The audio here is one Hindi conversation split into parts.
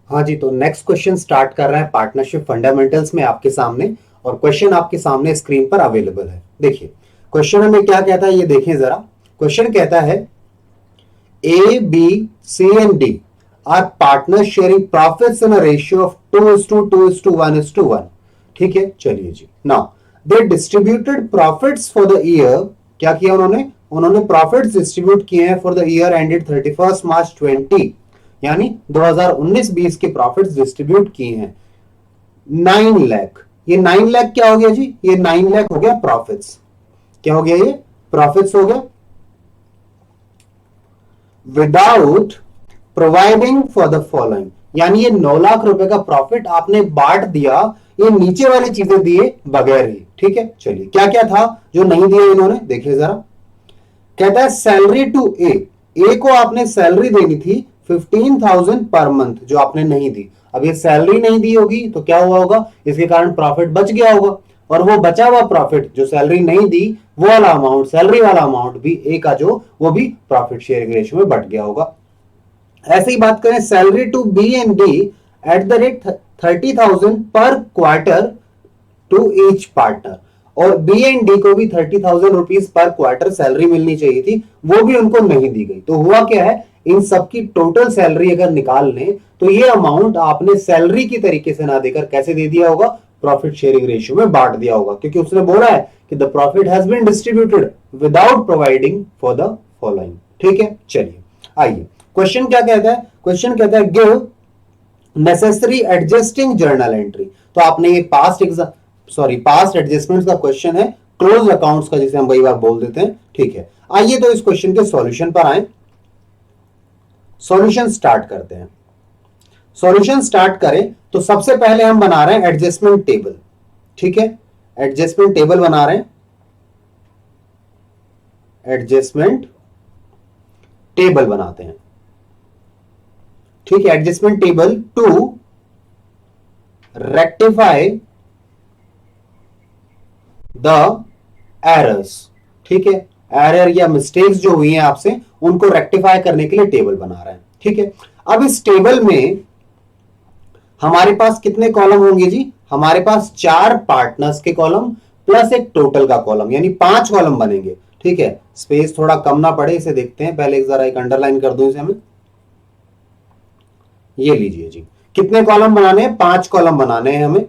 हाँ जी, तो नेक्स्ट क्वेश्चन स्टार्ट कर रहे हैं पार्टनरशिप फंडामेंटल्स में आपके सामने। और क्वेश्चन आपके सामने स्क्रीन पर अवेलेबल है। देखिए क्वेश्चन हमें क्या कहता है, ये देखें जरा। क्वेश्चन कहता है A B C and D are partner sharing profits in a ratio of 2:2:1:1। ठीक है, चलिए जी। Now they distributed profits for the year. क्या किया उन्होंने? उन्होंने प्रॉफिट्स डिस्ट्रीब्यूट किए हैं for the year ended 31 March 20, यानी 2019-20 के प्रॉफिट्स डिस्ट्रीब्यूट किए हैं 9 लाख। ये 9 लाख क्या हो गया जी? ये 9 लाख हो गया प्रॉफिट्स। क्या हो गया? ये प्रॉफिट्स हो गया without providing for the following, यानी ये 9 लाख रुपए का प्रॉफिट आपने बांट दिया ये नीचे वाली चीजें दिए बगैर ही। ठीक है, चलिए क्या क्या था जो नहीं दिया इन्होंने, देखिए जरा। कहता है सैलरी टू ए को आपने सैलरी देनी थी 15,000 पर मंथ, जो आपने नहीं दी। अब ये सैलरी नहीं दी होगी तो क्या हुआ होगा? इसके कारण प्रॉफिट बच गया होगा, और वो बचा हुआ प्रॉफिट जो सैलरी नहीं दी वो वाला अमाउंट, सैलरी वाला अमाउंट भी ए का जो, वो भी प्रॉफिट शेयरिंग रेशियो में बट गया होगा। ऐसे ही बात करें salary to B and D at the rate 30,000 per quarter to each partner, और बी एंड डी को भी 30,000 रुपीज पर क्वार्टर सैलरी मिलनी चाहिए थी, वो भी उनको नहीं दी गई। तो हुआ क्या है, इन सबकी टोटल सैलरी अगर निकाल लें तो ये अमाउंट आपने सैलरी की तरीके से ना देकर कैसे दे दिया होगा? प्रॉफिट शेयरिंग रेशियो में बांट दिया होगा, क्योंकि उसने बोला है कि the profit has been distributed without providing for the following. ठीक है, चलिए आइए क्वेश्चन क्या कहता है। क्वेश्चन कहता है give necessary adjusting journal entry. तो आपने ये पास्ट एडजस्टमेंट्स का क्वेश्चन है, क्लोज अकाउंट्स का जिसे हम कई बार बोल देते हैं। ठीक है, आइए तो इस क्वेश्चन के सॉल्यूशन पर आए। सॉल्यूशन स्टार्ट करते हैं। सॉल्यूशन स्टार्ट करें तो सबसे पहले हम बना रहे हैं एडजस्टमेंट टेबल। ठीक है, एडजस्टमेंट टेबल बना रहे हैं। एडजस्टमेंट टेबल बनाते हैं। ठीक है, adjustment table to rectify the errors. ठीक है, एरर या मिस्टेक्स जो हुई हैं आपसे उनको रेक्टिफाई करने के लिए टेबल बना रहे हैं। ठीक है, अब इस टेबल में हमारे पास कितने कॉलम होंगे जी? हमारे पास 4 पार्टनर्स के कॉलम प्लस एक टोटल का कॉलम, यानी 5 कॉलम बनेंगे। ठीक है, स्पेस थोड़ा कम ना पड़े इसे देखते हैं पहले, जरा एक अंडरलाइन कर दो इसे हमें। ये लीजिए जी, कितने कॉलम बनाने हैं? 5 कॉलम बनाने हैं हमें।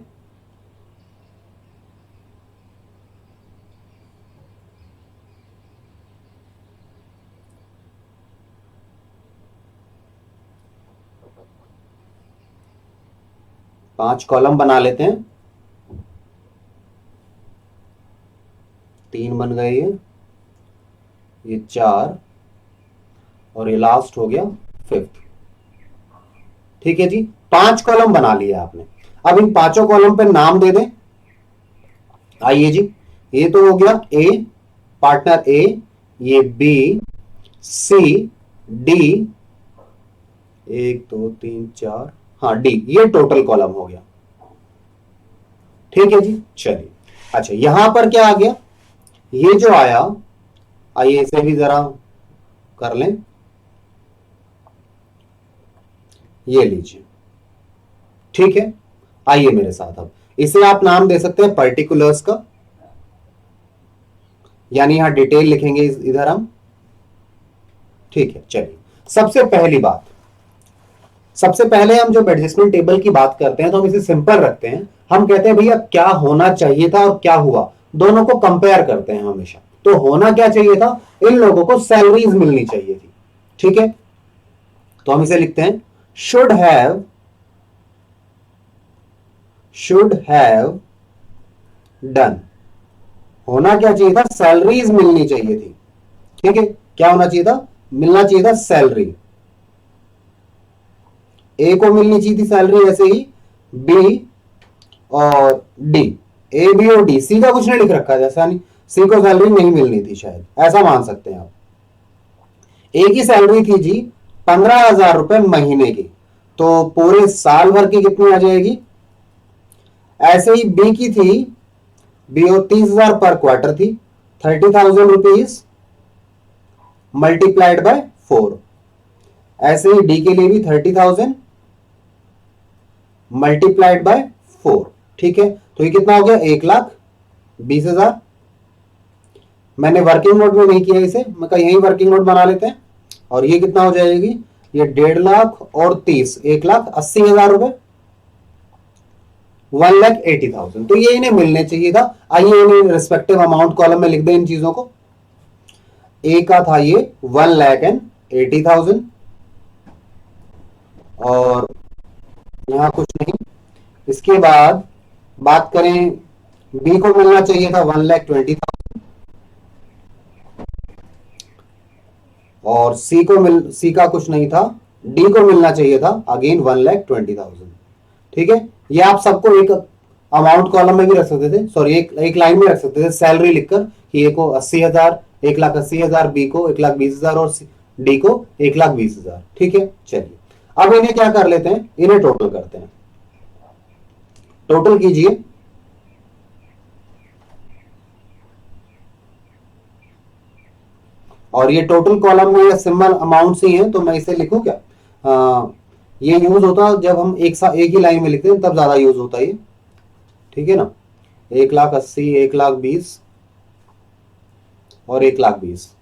पांच कॉलम बना लेते हैं। 3 बन गए, ये 4 और ये लास्ट हो गया 5th। ठीक है जी, 5 कॉलम बना लिया आपने। अब इन पांचों कॉलम पे नाम दे दें। आइए जी, ये तो हो गया ए, पार्टनर ए, ये बी, सी, डी, 1 2 3 4, हाँ डी, ये टोटल कॉलम हो गया। ठीक है जी, चलिए अच्छा यहां पर क्या आ गया? ये जो आया, आइए इसे भी जरा कर लें। ये लीजिए, ठीक है, आइए मेरे साथ। अब इसे आप नाम दे सकते हैं पर्टिकुलर्स का, यानी यहां डिटेल लिखेंगे इधर हम। ठीक है, चलिए सबसे पहली बात, सबसे पहले हम जब एडजस्टमेंट टेबल की बात करते हैं तो हम इसे सिंपल रखते हैं। हम कहते हैं भैया क्या होना चाहिए था और क्या हुआ, दोनों को कंपेयर करते हैं हमेशा। तो होना क्या चाहिए था? इन लोगों को सैलरीज मिलनी चाहिए थी। ठीक है, तो हम इसे लिखते हैं शुड हैव डन। होना क्या चाहिए था? सैलरीज मिलनी चाहिए थी। ठीक है, क्या होना चाहिए था? मिलना चाहिए था सैलरी। ए को मिलनी चाहिए थी सैलरी, ऐसे ही बी और डी, ए बी और डी। सी का कुछ नहीं लिख रखा है, जैसा नहीं, सी को सैलरी नहीं मिलनी थी शायद, ऐसा मान सकते हैं आप। ए की सैलरी थी जी 15,000 रुपए महीने की, तो पूरे साल भर की कितनी आ जाएगी? ऐसे ही बी की थी, बी और 30,000 पर क्वार्टर थी, 30,000 रुपीज मल्टीप्लाइड बाय 4। ऐसे ही डी के लिए भी 30,000 मल्टीप्लाइड बाय 4, ठीक है। तो ये कितना हो गया, 1,20,000। मैंने वर्किंग नोट में नहीं किया इसे, मैं कहा यही वर्किंग नोट बना लेते हैं। और ये कितना हो जाएगी, ये 1,50,000 और 30, 1,80,000 रुपए, 1,80,000। तो ये इन्हें मिलने चाहिए था। आइए इन्हें रिस्पेक्टिव अमाउंट कॉलम में लिख दें इन चीजों को। ए का था ये 1,80,000 और यहां कुछ नहीं। इसके बाद बात करें, बी को मिलना चाहिए था 1,20,000 और सी का कुछ नहीं था। डी को मिलना चाहिए था अगेन 1,20,000, ठीक है। ये आप सबको एक अमाउंट कॉलम में भी रख सकते थे, सॉरी एक लाइन में रख सकते थे सैलरी लिखकर कि ए को 80,000, 1,80,000, बी को 1,20,000 और डी को 1,20,000, ठीक है। चलिए अब इन्हें क्या कर लेते हैं, इन्हें टोटल करते हैं। टोटल कीजिए, और ये टोटल कॉलम में सिंबल अमाउंट ही है, तो मैं इसे लिखूं क्या, ये यूज होता है जब हम एक ही लाइन में लिखते हैं, तब ज्यादा यूज होता है ये, ठीक है ना। 1,80,000, 1,20,000 और 1,20,000,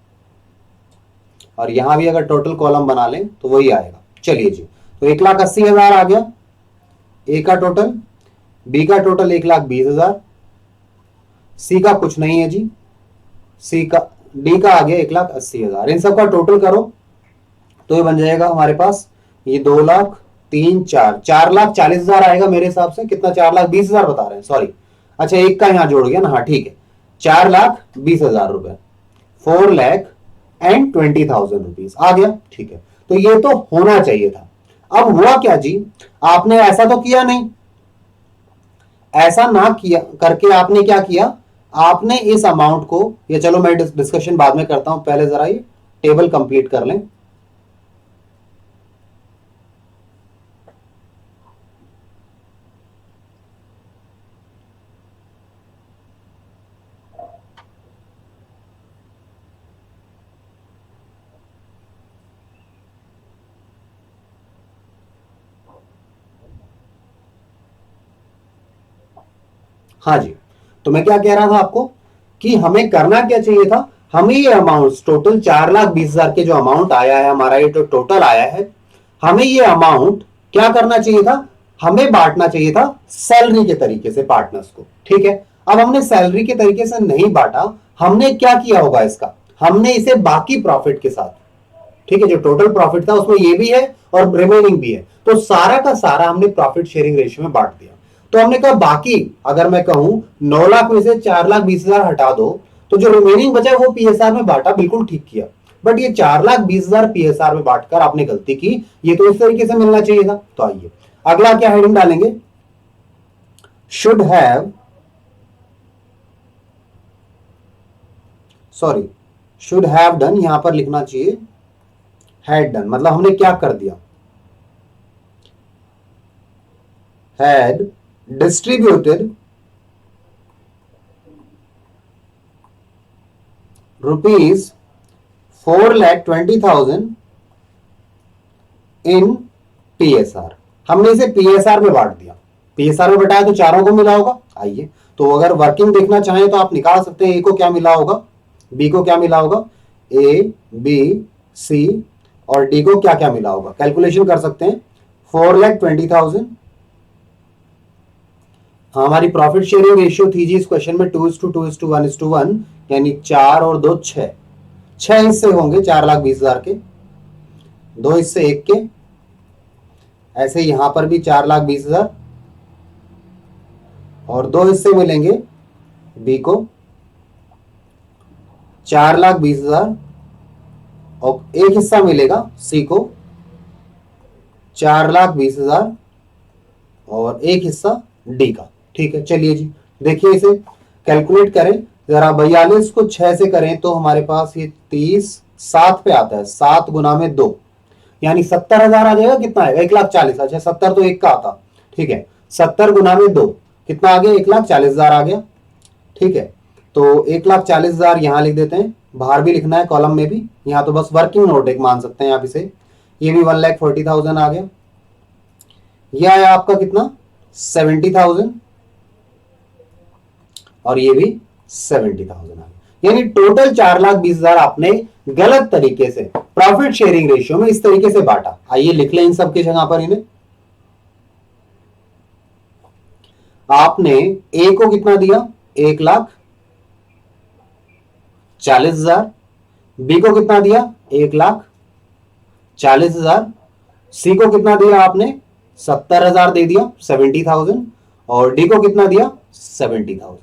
और यहां भी अगर टोटल कॉलम बना लें तो वही आएगा। चलिए जी, तो 1,80,000 आ गया ए का टोटल, बी का टोटल 1,20,000, सी का कुछ नहीं है जी, सी का डी का आ गया 1,80,000। इन सबका टोटल करो तो ये बन जाएगा हमारे पास, ये 2 लाख 3 4 4,40,000 आएगा मेरे हिसाब से। कितना, 4,20,000 बता रहे हैं, सॉरी। अच्छा एक का यहां जोड़ गया ना, हाँ ठीक है, 4,20,000 रुपए, 4,20,000 रुपीज आ गया, ठीक है। तो ये तो होना चाहिए था। अब हुआ क्या जी, आपने ऐसा तो किया नहीं, ऐसा ना किया करके आपने क्या किया, आपने इस अमाउंट को, ये चलो मैं डिस्कशन बाद में करता हूं, पहले जरा ये टेबल कंप्लीट कर लें। हाँ जी, तो मैं क्या कह रहा था आपको कि हमें करना क्या चाहिए था, हमें ये अमाउंट टोटल 4,20,000 के जो अमाउंट आया है हमारा, ये जो टोटल आया है, हमें ये अमाउंट क्या करना चाहिए था, हमें बांटना चाहिए था सैलरी के तरीके से पार्टनर्स को, ठीक है। अब हमने सैलरी के तरीके से नहीं बांटा, हमने क्या किया होगा इसका, हमने इसे बाकी प्रॉफिट के साथ, ठीक है, जो टोटल प्रॉफिट था उसमें ये भी है और रिमेनिंग भी है, तो सारा का सारा हमने प्रॉफिट शेयरिंग रेशियो में बांट दिया। तो हमने कहा बाकी, अगर मैं कहूं 9 लाख में से 4,20,000 हटा दो, तो जो रिमेनिंग बचा वो पीएसआर में बांटा, बिल्कुल ठीक किया। बट ये 4,20,000 पीएसआर में बांटकर आपने गलती की, ये तो इस तरीके से मिलना चाहिए था। तो आइए अगला क्या हेडिंग डालेंगे, should have, sorry should have done, यहां पर लिखना चाहिए हैड डन, मतलब हमने क्या कर दिया, had distributed rupees 4,20,000 in PSR. हमने इसे पीएसआर में बांट दिया, पीएसआर में बटाया तो चारों को मिला होगा। आइए, तो अगर वर्किंग देखना चाहें तो आप निकाल सकते हैं, ए को क्या मिला होगा, बी को क्या मिला होगा, ए बी सी और डी को क्या क्या मिला होगा, कैलकुलेशन कर सकते हैं। 4,20,000 हमारी प्रॉफिट शेयरिंग रेशियो थी जी इस क्वेश्चन में 2:2:1:1, यानी 4 और 2 6, 6 हिस्से होंगे 4,20,000 के, 2 हिस्से 1 के। ऐसे यहां पर भी 4,20,000 और 2 हिस्से मिलेंगे बी को 4,20,000 और एक हिस्सा मिलेगा सी को 4,20,000 और एक हिस्सा डी का, ठीक है। चलिए जी देखिए, इसे कैलकुलेट करें जरा, 42 को 6 से करें तो हमारे पास ये 30 7 पे आता है, 7 गुना में 2 यानी 70,000 आ जाएगा। कितना आएगा, 1,40,000। अच्छा 70 तो एक का आता, ठीक है, 70 गुना में 2 कितना आ गया, 1,40,000 आ गया, ठीक है। तो 1,40,000 यहां लिख देते हैं, बाहर भी लिखना है कॉलम में भी, यहां तो बस वर्किंग नोट एक मान सकते हैं आप इसे। ये भी 1,40,000 आ गया। ये आया आपका कितना 70,000 और ये भी 70,000 आ गया। यानी टोटल 4,20,000 आपने गलत तरीके से प्रॉफिट शेयरिंग रेशियो में इस तरीके से बांटा। आइए लिख लें इन सबकी जगह पर इन्हें। आपने ए को कितना दिया 1,40,000, बी को कितना दिया 1,40,000, सी को कितना दिया आपने 70,000 दे दिया 70,000 और डी को कितना दिया 70,000।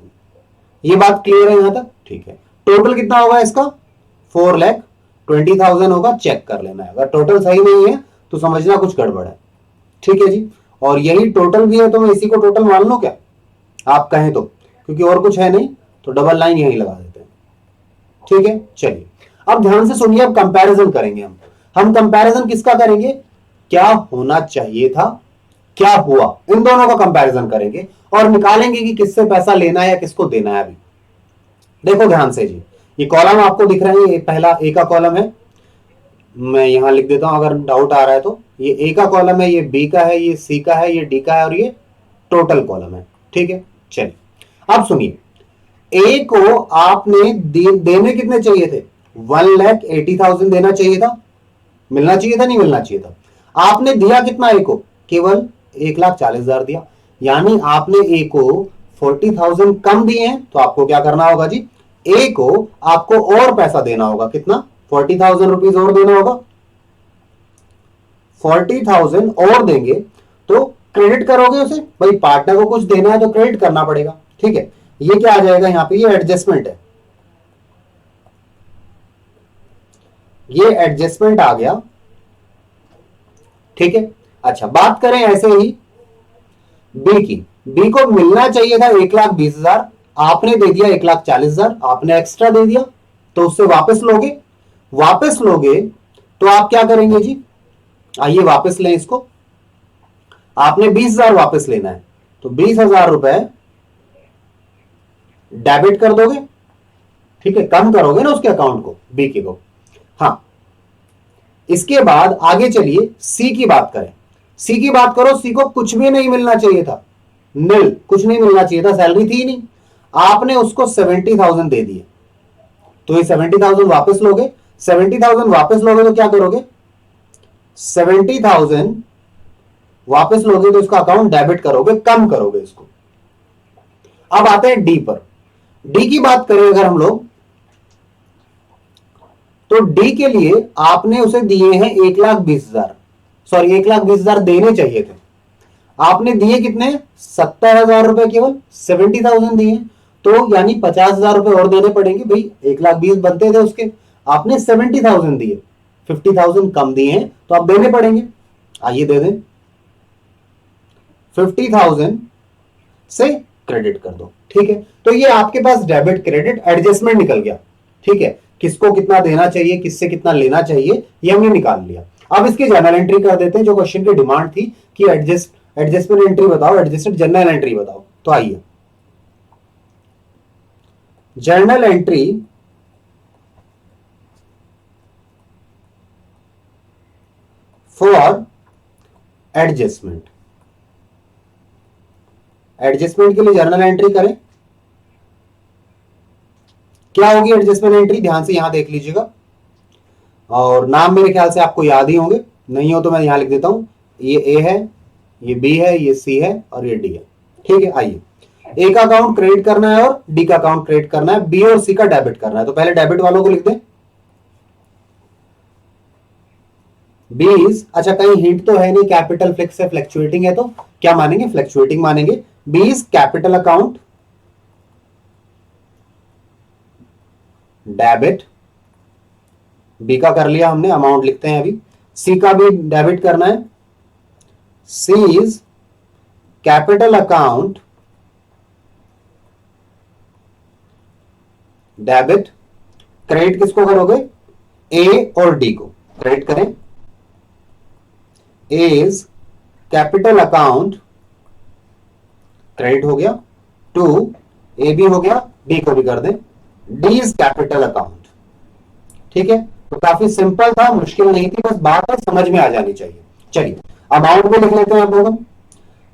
ये बात क्लियर है यहां तक? ठीक है। टोटल कितना होगा इसका 4,20,000 होगा। चेक कर लेना है, अगर टोटल सही नहीं है तो समझना कुछ गड़बड़ है। ठीक है जी। और यही टोटल भी है तो मैं इसी को टोटल मान लो क्या आप कहें तो, क्योंकि और कुछ है नहीं तो डबल लाइन यही लगा देते हैं। ठीक है चलिए अब ध्यान से सुनिए, अब कंपैरिजन करेंगे हम कंपैरिजन किसका करेंगे, क्या होना चाहिए था क्या हुआ, इन दोनों का कंपैरिजन करेंगे और निकालेंगे कि किससे पैसा लेना है या किसको देना है। अभी देखो ध्यान से जी, ये कॉलम आपको दिख रहा है, ये पहला ए का कॉलम है, मैं यहां लिख देता हूं अगर डाउट आ रहा है तो। ये ए का कॉलम है, ये बी का है, ये सी का है, ये डी का है और ये टोटल कॉलम है। ठीक है चलिए अब सुनिए, ए को आपने देने कितने चाहिए थे 1,80,000 देना चाहिए था, मिलना चाहिए था नहीं मिलना चाहिए था। आपने दिया कितना ए को केवल 1,40,000 दिया, यानी आपने ए को 40,000 कम दिए हैं। तो आपको क्या करना होगा जी, ए को आपको और पैसा देना होगा, कितना 40,000 रुपीज और देना होगा। 40,000 और देंगे तो क्रेडिट करोगे उसे, भाई पार्टनर को कुछ देना है तो क्रेडिट करना पड़ेगा। ठीक है ये क्या आ जाएगा यहां पे, ये एडजस्टमेंट है, ये एडजस्टमेंट आ गया। ठीक है अच्छा बात करें ऐसे ही बी की, बी को मिलना चाहिए था 1,20,000, आपने दे दिया 1,40,000, आपने एक्स्ट्रा दे दिया तो उससे वापस लोगे, वापस लोगे तो आप क्या करेंगे जी, आइए वापस लें इसको। आपने 20,000 वापस लेना है तो 20,000 रुपए डेबिट कर दोगे। ठीक है कम करोगे ना उसके अकाउंट को बी के को। हाँ इसके बाद आगे चलिए सी की बात करें, सी की बात करो, सी को कुछ भी नहीं मिलना चाहिए था, नील कुछ नहीं मिलना चाहिए था, सैलरी थी नहीं, आपने उसको 70,000 दे दिए तो ये 70,000 वापस लोगे। 70,000 वापस लोगे तो क्या करोगे, 70,000 वापस लोगे तो इसका अकाउंट डेबिट करोगे, कम करोगे इसको। अब आते हैं डी पर, डी की बात करें अगर हम लोग तो डी के लिए आपने उसे दिए हैं 1,20,000, सॉरी 1,20,000 देने चाहिए थे, आपने दिए कितने 70,000 रुपए, केवल 70,000 दिए तो यानी 50,000 रुपए और देने पड़ेंगे भाई, 1,20,000 बनते थे उसके, आपने 70,000 दिए, 50,000 कम दिए हैं तो आप देने पड़ेंगे। आइए दे दें, 50,000 से क्रेडिट कर दो। ठीक है तो ये आपके पास डेबिट क्रेडिट एडजस्टमेंट निकल गया। ठीक है किसको कितना देना चाहिए किससे कितना लेना चाहिए ये हमने निकाल लिया। अब इसकी जर्नल एंट्री कर देते हैं, जो क्वेश्चन की डिमांड थी कि एडजस्टमेंट एंट्री बताओ, एडजस्टेड जर्नल एंट्री बताओ। तो आइए journal entry for adjustment, adjustment के लिए जर्नल एंट्री करें, क्या होगी एडजस्टमेंट एंट्री, ध्यान से यहां देख लीजिएगा और नाम मेरे ख्याल से आपको याद ही होंगे, नहीं हो तो मैं यहां लिख देता हूं, ये ए है, ये बी है, ये सी है और ये डी है। ठीक है आइए ए का अकाउंट क्रेडिट करना है और डी का अकाउंट क्रेडिट करना है, बी और सी का डेबिट करना है। तो पहले डेबिट वालों को लिख दें 20, अच्छा कहीं हिंट तो है नहीं, कैपिटल फ्लिक्स से फ्लक्चुएटिंग है तो क्या मानेंगे फ्लक्चुएटिंग मानेंगे। 20 कैपिटल अकाउंट डेबिट, बी का कर लिया हमने, अमाउंट लिखते हैं अभी, सी का भी डेबिट करना है, C is capital account debit, credit किसको करोगे ए और डी को क्रेडिट करें, A is capital account credit हो गया, टू ए भी हो गया, डी को भी कर दें, डी इज कैपिटल अकाउंट। ठीक है तो काफी सिंपल था, मुश्किल नहीं थी, बस बात है समझ में आ जानी चाहिए। चलिए अमाउंट में लिख लेते हैं आप लोग,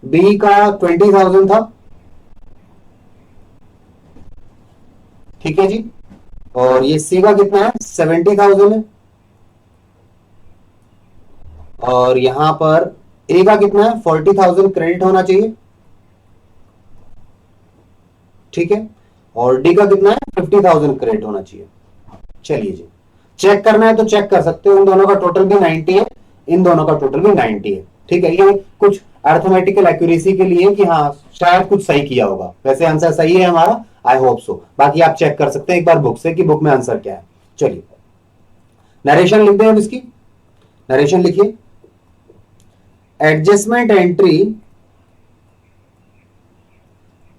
बी का 20,000 था, ठीक है जी, और ये सी का कितना है 70,000 है, और यहां पर ए का कितना है 40,000 क्रेडिट होना चाहिए, ठीक है, और डी का कितना है 50,000 क्रेडिट होना चाहिए। चलिए जी, चेक करना है तो चेक कर सकते हो, इन दोनों का टोटल भी 90 है, इन दोनों का टोटल भी 90 है, ठीक है। ये कुछ अर्थमेटिकल एक्यूरेसी के लिए कि हाँ शायद कुछ सही किया होगा, वैसे आंसर सही है हमारा, आई होप सो। बाकी आप चेक कर सकते हैं एक बार बुक से कि बुक में आंसर क्या है। चलिए नरेशन लिख दें अब इसकी, नरेशन लिखिए, adjustment entry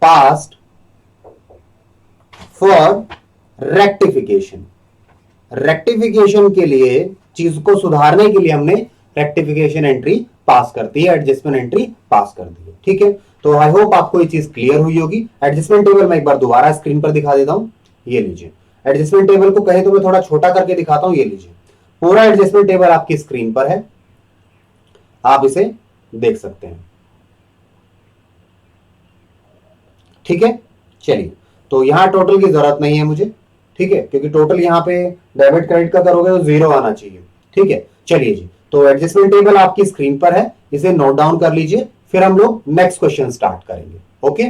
past for rectification, rectification के लिए, चीज को सुधारने के लिए हमने रेक्टिफिकेशन एंट्री पास कर दी है, एडजस्टमेंट एंट्री पास कर दी है, ठीक है। तो आई होप आपको ये चीज क्लियर हुई होगी। एडजस्टमेंट टेबल मैं एक बार दोबारा स्क्रीन पर दिखा देता हूं, ये लीजिए। एडजस्टमेंट टेबल को कहे तो मैं थोड़ा छोटा करके दिखाता हूं, ये लीजिए, पूरा एडजस्टमेंट टेबल आपकी स्क्रीन पर है, आप इसे देख सकते हैं, ठीक है। चलिए, तो यहां टोटल की जरूरत नहीं है मुझे, ठीक है, क्योंकि टोटल यहां पे डेबिट क्रेडिट का करोगे तो जीरो आना चाहिए, ठीक है। चलिए जी, तो एडजस्टमेंट टेबल आपकी स्क्रीन पर है, इसे नोट डाउन कर लीजिए, फिर हम लोग नेक्स्ट क्वेश्चन स्टार्ट करेंगे। ओके।